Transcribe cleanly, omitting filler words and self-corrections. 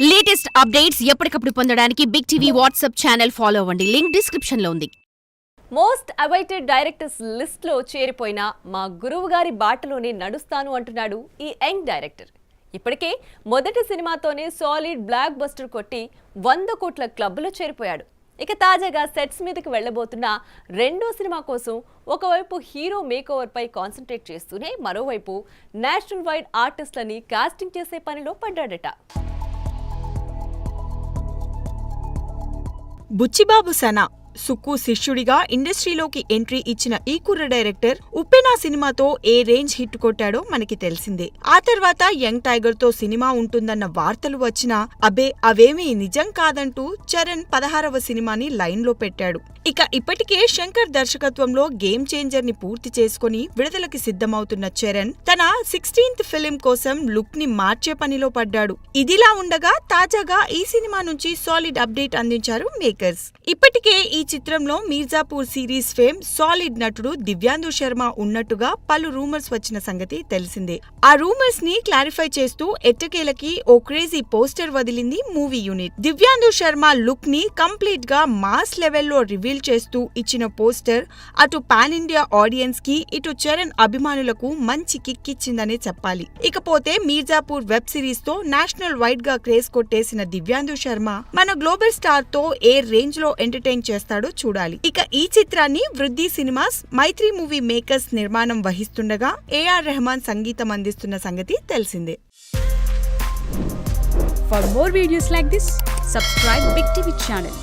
Latest updates ఎప్పటికప్పుడు పొందడానికి Big TV WhatsApp channel follow అవ్వండి. లింక్ డిస్క్రిప్షన్ లో ఉంది. మోస్ట్ అవైటెడ్ డైరెక్టర్స్ లిస్ట్ లో చేరిపోయిన మా గురువు గారి బాటలోనే నడుస్తాను అంటున్నాడు ఈ యంగ్ డైరెక్టర్. ఇప్పటికే మొదటి సినిమాతోనే సాలిడ్ బ్లాక్ బస్టర్ కొట్టి 100 కోట్ల క్లబ్లో చేరిపోయాడు. ఇక తాజాగా సెట్స్ మీదకి వెళ్లబోతున్న రెండో సినిమా కోసం ఒకవైపు హీరో మేకోవర్ పై కాన్సన్ట్రేట్ చేస్తూనే మరోవైపు నేషనల్ వైడ్ ఆర్టిస్టులని కాస్టింగ్ చేసే పనిలో పడ్డాడట. బుచ్చిబాబు సనా సుక్కు శిష్యుడిగా ఇండస్ట్రీలోకి ఎంట్రీ ఇచ్చిన ఈ కుర్ర డైరెక్టర్ ఉప్పెన సినిమాతో ఏ రేంజ్ హిట్ కొట్టాడో మనకి తెలిసిందే. ఆ తర్వాత యంగ్ టైగర్ తో సినిమా ఉంటుందన్న వార్తలు వచ్చినా అవేమీ నిజం కాదంటూ చరణ్ 16వ సినిమాని లైన్ లో పెట్టాడు. ఇక ఇప్పటికే శంకర్ దర్శకత్వంలో గేమ్ చేంజర్ ని పూర్తి చేసుకుని విడుదలకి సిద్ధమవుతున్న చరణ్ తన 16th ఫిలిం కోసం లుక్ ని మార్చే పనిలో పడ్డాడు. ఇదిలా ఉండగా తాజాగా ఈ సినిమా నుంచి సాలిడ్ అప్డేట్ అందించారు మేకర్స్. ఇప్పటికే ఈ చిత్రంలో మీర్జాపూర్ సిరీస్ ఫేమ్ సాలిడ్ నటుడు దివ్యాందు శర్మ ఉన్నట్టుగా పలు రూమర్స్ వచ్చిన సంగతి తెలిసిందే. ఆ రూమర్స్ ని క్లారిఫై చేస్తూ ఎట్టకేలకి ఓ క్రేజీ పోస్టర్ వదిలింది movie unit. Divyendu Sharma look ని కంప్లీట్ గా మాస్ లెవెల్లో రివీల్ చేస్తూ ఇచ్చిన పోస్టర్ అటు పాన్ ఇండియా ఆడియన్స్ కి ఇటు చరణ్ అభిమానులకు మంచి కిక్ ఇచ్చిందనే చెప్పాలి. ఇకపోతే మీర్జాపూర్ వెబ్ సిరీస్ తో నేషనల్ వైడ్ గా క్రేజ్ కొట్టేసిన దివ్యాందు శర్మ మన గ్లోబల్ స్టార్ తో ఏ రేంజ్ లో ఎంటర్టైన్ చేస్తాడో చూడాలి. ఇక ఈ చిత్రాన్ని వృద్ధి సినిమాస్ మైత్రి మూవీ మేకర్స్ నిర్మాణం వహిస్తుండగా ఏఆర్ రెహమాన్ సంగీతం అందిస్తున్న సంగతి తెలిసిందే. For more videos like this, subscribe Big TV channel.